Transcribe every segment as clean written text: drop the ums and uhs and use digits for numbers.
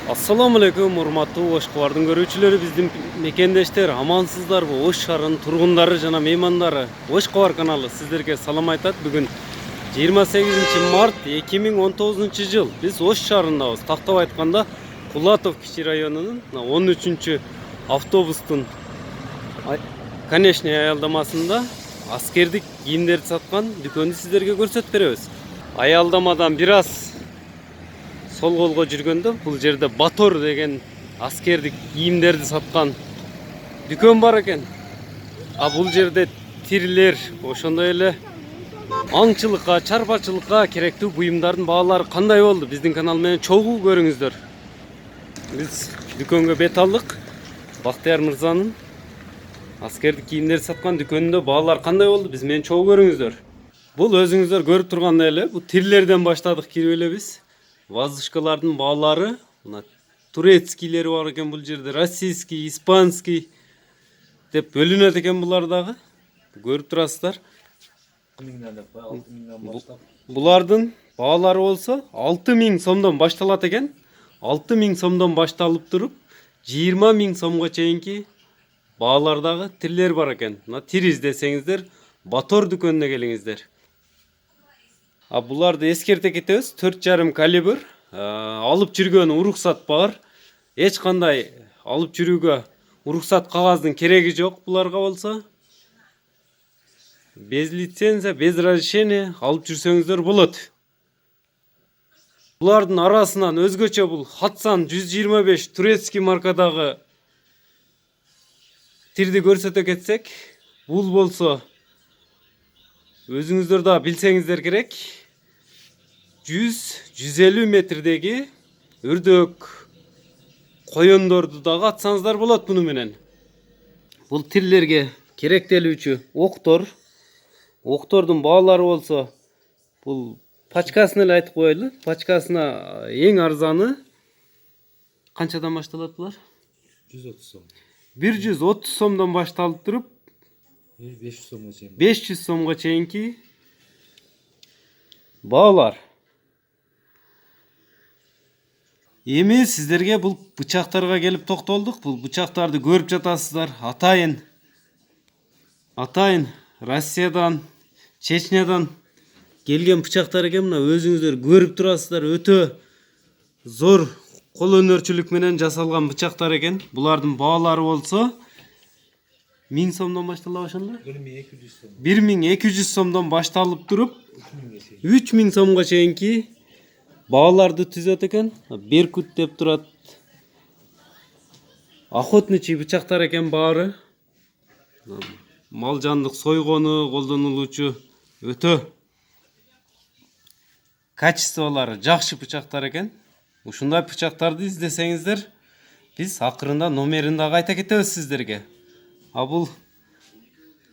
Assalamu alaikum, урматтуу Ош кабардын көрүүчүлөрү, биздин мекендештер амансыздарбы? Ош шаарынын тургундары жана меймандары, Ош кабар каналы сиздерге салам айтат. Бүгүн 28 март 2019 жыл. Биз Ош шаарындабыз. Тактап айтканда Кулатов кичи районунун 13 автобустун конечный аялдамасында аскердик кийимдерди саткан дүкөндү сиздерге көрсөтүп беребиз. Аялдамадан бир аз сол колго жүргөндө бул жерде Батор деген аскердик кийимдерди саткан дүкөн бар экен. А бул жерде тирлер, ошондой эле аңчылыкка, чарбачылыкка керектүү буюмдардын баалары кандай болду? Биздин канал менен чогуу көрүңүздөр. Биз дүкөнгө бет алдык. Бактыяр мырзанын аскердик кийимдерди саткан дүкөнүндө баалар кандай болду? Биз менен чогуу көрүңүздөр. Бул өзүңүздөр көрүп тургандай эле, бул тирлерден баштадык кирип эле биз. Вазышкалардын баалары, мына турецкийлери бар экен бул жерде, российский, испанский деп бөлүнөт экен булар дагы. Көрүп турасыздар. Булардын баалары болсо 6000 сомдон башталат экен. 6000 сомдон башталып туруп 20000 сомго чейинки баалардагы тирлер бар экен. Мына тир издесеңиздер, Батор дүкөнүнө келиңиздер. А буларды эскерте кетебиз. 4,5 калибр. Алып жүргөн уруксат бар. Эч кандай алып жүрүүгө уруксат кагаздын кереги жок буларга болсо. Без лицензия, без разрешения алып жүрсөңүздөр болот. Булардын арасынан өзгөчө бул Хатсан 125 турецкий маркадагы тирди көрсөтө кетсек, бул болсо өзүңүздөр да билсеңиздер керек. 100-150 метрдеги үрдөк коёндорду дагы атсаңыздар болот муну менен. Бул тирлерге керектелүүчү октор. Октордун баалары болсо, бул пачкасын эле айтып коелу. Пачкасына эң арзаны канчадан башталат булар? 130 сом. 130 сомдон башталып туруп 500 сомго чейин. 500 сомго чейинки баалар. Эми сиздерге бул бычактарга келип токтолдук. Бул бычактарды көрүп жатасыздар. Атайын Россиядан, Чечнядан келген бычактар экен. Мына өзүңүздөр көрүп турасыздар. Өтө зор кол өнөрчүлүк менен жасалган бычактар экен. Булардын баалары болсо 1000 сомдон башталат ошондо? 1200 сом. 1200 сомдон башталып туруп 3000 сомго чейинки бааларды түзөт экен. Беркут деп турат. Охотничий бычактар экен баары. Мал жандык сойгону колдонулуучу өтө качестволору жакшы бычактар экен. Ушундай бычактарды издесеңиздер, биз акырында номерин дагы айта кетебиз сиздерге. А бул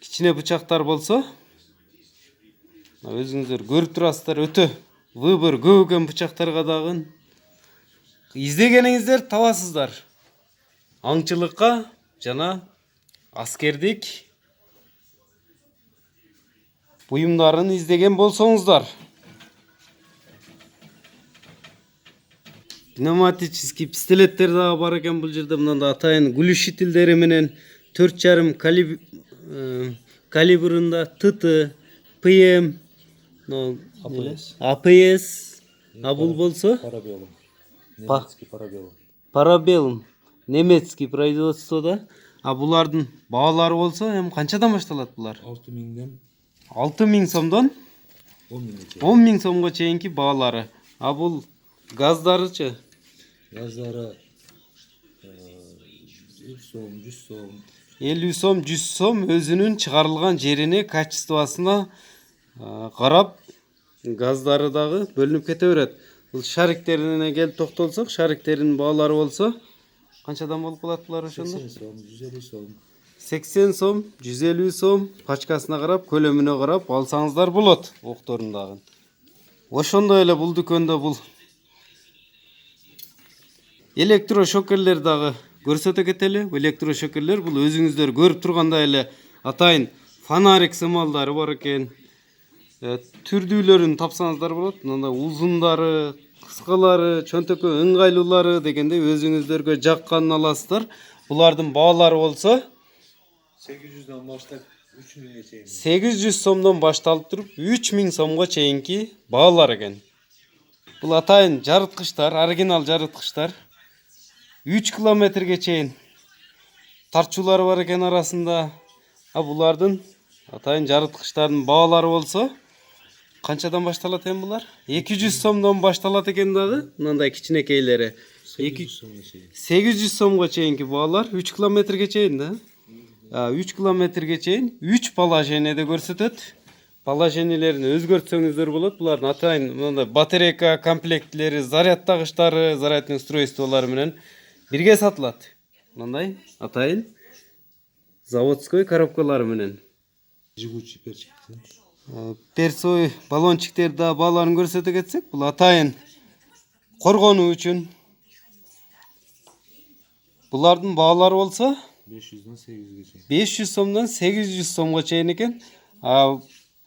кичине бычактар болсо, өзүңүздөр көрүп турасыздар, өтө выбор көп экен бычактарга дагы. Издегениңиздер табасыздар. Аңчылыкка жана аскердик буюмдарын издеген болсоңуздар. Пневматический пистолеттер дагы бар экен бул жерде. Мында атайын глушителдери менен 4,5 калибрында ТТ, ПМ, АПС, а бул болсо Парабеллум. Немецкий парабеллум. Парабеллум. Немецкий производствода. А булардын баалары болсо, эми канчадан башталат булар? 6000ден 6000 сомдон 10000 сомго чейинки баалары. А бул газдарычы? Газдары 50 сом, 100 сом. 50 сом, 100 сом өзүнүн чыгарылган жерине, качествосуна карап газдары дагы бөлүнүп кете берет. Бул шариктерине келип токтолсок, шариктеринин баалары болсо канчадан болуп калат булар ошондо? 80 сом, 150 сом. 80 сом, 150 сом, пачкасына карап, көлөмүнө карап алсаңыздар болот окторун дагы. Ошондой эле бул дүкөндө бул электрошокерлер дагы көрсөтө кетели. Электрошокерлер бул өзүңүздөр көрүп тургандай эле атайын фонарик сымалдары бар экен. Түрдүүлөрүн тапсаңыздар болот. Мындай узундары, кыскалары, чөнтөккө ыңгайлуулары дегенде өзүңүздөргө жакканын аласыздар. Булардын баалары болсо 800'den başlayıp 3000'e çeyin. 800 сомдон башталып туруп 3000 сомго чейинки баалар экен. Бул атайын жарыткычтар, оригинал жарыткычтар. 3 километрге чейин тарчуулары бар экен арасында. Булардын атайын жарыткычтардын баалары болсо канчадан башталат экен булар? 200 сомдон башталат экен дагы. Мындай кичинекейлери 800 sonuna çeyin. 800 сомго чейинки баалар 3 километрге чейин да. 3 километрге чейин 3 положениеде көрсөтөт. Положениелерин өзгөртсөңүздөр болот. Булардын атайын мындай батарейка комплектилери, зарядтагычтары, зарядный устройстволору менен бирге сатылат. Мындай атайын заводской коробкалары менен. Жигучи перчикти. Персой баллончиктерди да бааларын көрсөтө кетсек, бул атайын коргонуу үчүн. Булардын баалары болсо 500'den 800'e çeyin. 500 сомдон 800 сомго чейин экен.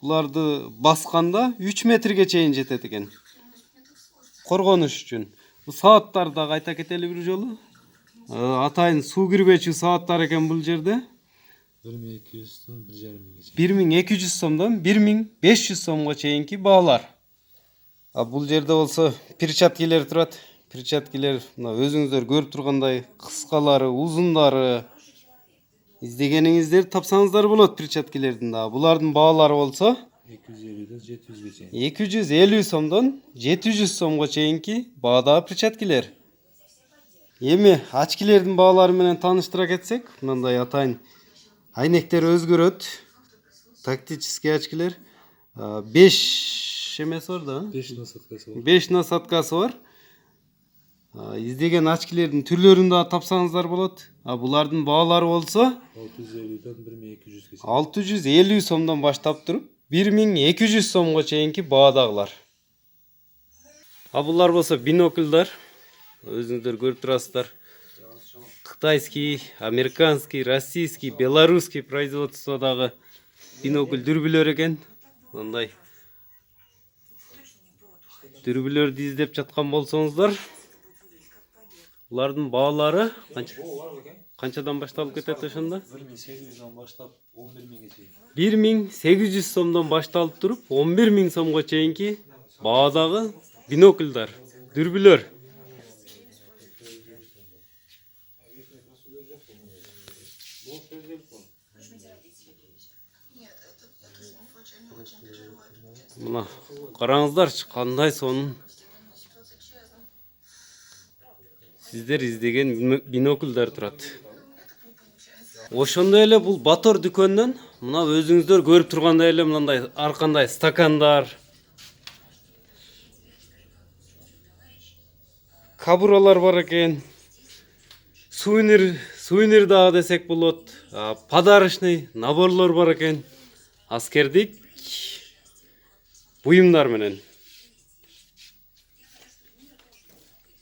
Буларды басканда 3 метрге чейин жетет экен. Коргонуш үчүн. Бул сааттар да кайта кетели бир жолу. Атайын суу кирбечү сааттар экен бул жерде. 1200'den 1,5 çeyin. 1200 сомдон 1500 сомго чейинки баалар. Бул жерде болсо перчаткилер турат. Перчаткилер мына өзүңүздөр көрүп тургандай кыскалары, узундары. Издегениңиздерди тапсаңыздар болот перчаткилердин да. Булардын баалары болсо 250'den 700'e çeyin. 250 сомдон 700 сомго чейинки баадагы перчаткилер. Эми очкилердин баалары менен тааныштыра кетсек, мындай атайын айнектер өзгөрөт. Тактический очкилер 5 эмеси бар да. 5 насаткасы var. 5 насаткасы бар. Издеген очкилердин түрлөрүн да тапсаңыздар болот. Булардын баалары болсо 650'den 1200'e çeyin. 650 сомдон баштап туруп 1200 сомго чейинки баадагылар. Булар болсо биноклдар. Өзүңүздөр көрүп турасыздар. Кытайский, американский, российский, белорусский производстводагы бинокль дүрбүлөр экен. Мындай дүрбүлөрдү издеп жаткан болсоңуздар, булардын баалары канчадан башталып кетет ошондо? 1800'den başlap 11.000'e çeyin. 1800 сомдон башталып туруп 11000 сомго чейинки баадагы биноклдар, дүрбүлөр. Мына караңыздарчы, кандай сонун сиздер издеген биноклдар турат. Ошондой эле бул Батор дүкөнүнөн мына өзүңүздөр көрүп тургандай эле мындай аркандай стакандар, кабуралар бар экен. Сувенир дагы десек болот. Подарочный наборлор бар экен. Аскердик буюмдар менен.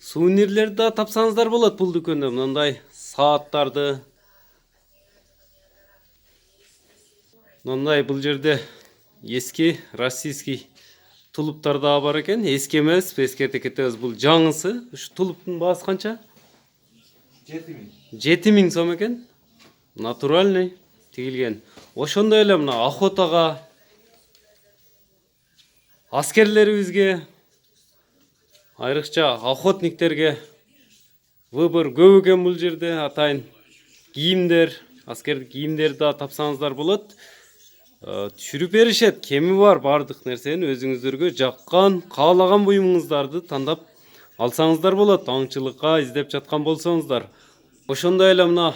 Сувенирлерди да тапсаңыздар болот бул дүкөндө. Мындай сааттарды. Мындай бул жерде эски российский тулуптар да бар экен. Эски эмес, эскерте кетебиз, бул жаңысы. Ушу тулуптун баасы канча? 7000. 7000 сом экен. Натуральный тигилген. Ошондой эле мына охотага, аскерлерибизге, айрыкча охотниктерге выбор көп экен бул жерде. Атайын кийимдер, аскердик кийимдерди да тапсаңыздар болот. Түшүрүп беришет. Кеми бар бардык нерсени өзүңүздөргө жаккан, каалаган буюмуңуздарды тандап алсаңыздар болот. Аңчылыкка издеп жаткан болсоңуздар. Ошондой эле мына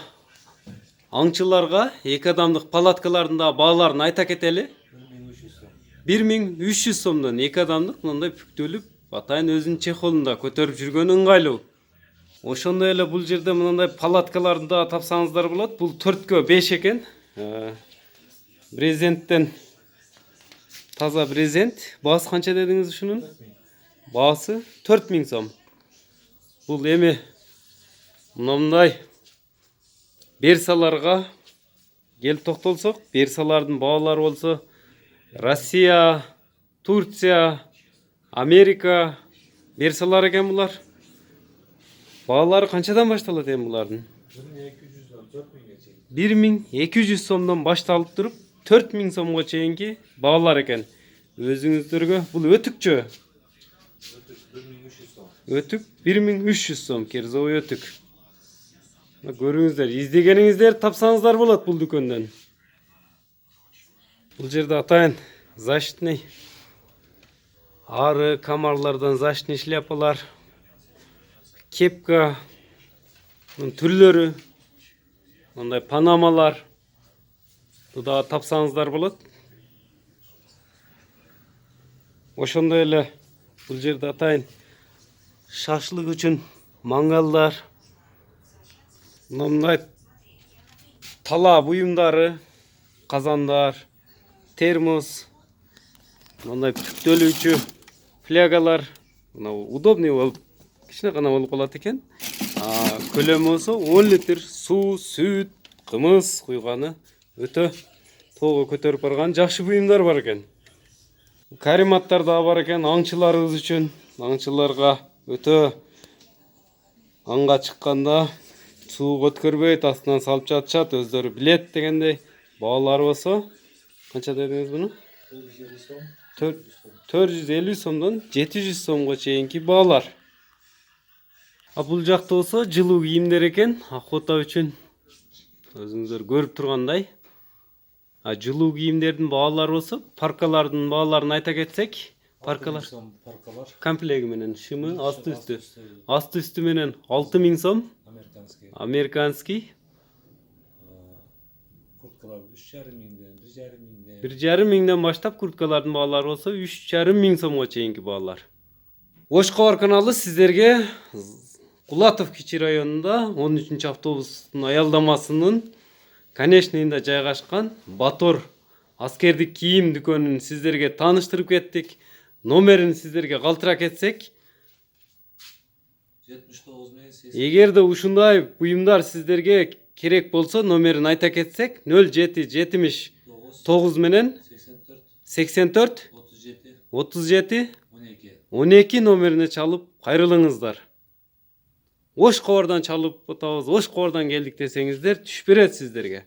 аңчыларга эки адамдык палаткалардын да бааларын айта кетели. 1300 сом. 1300 сомдон эки адамдык мындай бүктөлүп, атайын өзүнүн чехолунда көтөрүп жүргөнү ыңгайлуу. Ошондой эле бул жерде мындай палаткаларды да тапсаңыздар болот. Бул 4кө 5 экен. Брезенттен таза брезент. Баасы канча дедиңиз ушунун? Баасы 4000 сом. Бул эми мындай берсаларга келип токтолсок, берсалардын баалары болсо Россия, Турция, Америка, Берсалар экен булар. Баалары канчадан башталат эми булардын? 1200'dan 4000'e çekin. 1200 сомдон башталып туруп 4000 сомго чейинки баалар экен. Өзүңүздөргө бул өтүкчө. Ötük 1300 son. Өтүк 1300 сом, керзовый өтүк. Көрүңүздөр, издегениңиздер тапсаңыздар болот бул дүкөндөн. Бул жерде атайын защитный ары камарлардан защитный шляпалар, кепка, түрлөрү, мындай панамалар. Буда тапсаңыздар болот. Ошондой эле бул жерде атайын шашлык үчүн мангалдар, мындай тала буюмдары, казандар, термос, мындай түктөлүүчү флягалар, мына удобный болуп, кичине гана болуп калат экен. Көлөмү болсо 10 литр суу, сүт, кымыз куйганы өтө тоого көтөрүп барган жакшы буюмдар бар экен. Карематтар да бар экен аңчыларыбыз үчүн. Аңчыларга өтө аңга чыкканда суу көткөрбөйт, астынан салып жатышат, өздөрү билет дегендей. Баалары болсо канча дедиңиз буну? 450 son. 450 сомдон 700 сомго чейинки баалар. Бул жакта болсо жылуу кийимдер экен, охота үчүн. Өзүңүздөр көрүп тургандай. Жылуу кийимдердин баалары болсо, паркалардын бааларын айта кетсек, паркалар Son parkalar. комплеги менен шымы, асты үстү менен 6000 сом, Amerikanski. американский Kurtkalar 3500'den 1500'den. 1,5 миңден баштап курткалардын баалары болсо 3,5 миң сомго чейинки баалар. Ош Кабар каналы сиздерге Кулатов Кичи районунда 13 автобустун аялдамасынын конечныйында жайгашкан Батор аскердик кийим дүкөнүн сиздерге тааныштырып кеттик. Номерин сиздерге калтыра кетсек, 79.080. эгерде ушундай буюмдар сиздерге керек болсо, номерин айта кетсек, 0779 менен 84 37 12 номерине чалып кайрылыңыздар. Ош Кабардан чалып атабыз, Ош Кабардан келдик десеңиздер түшүп берет сиздерге.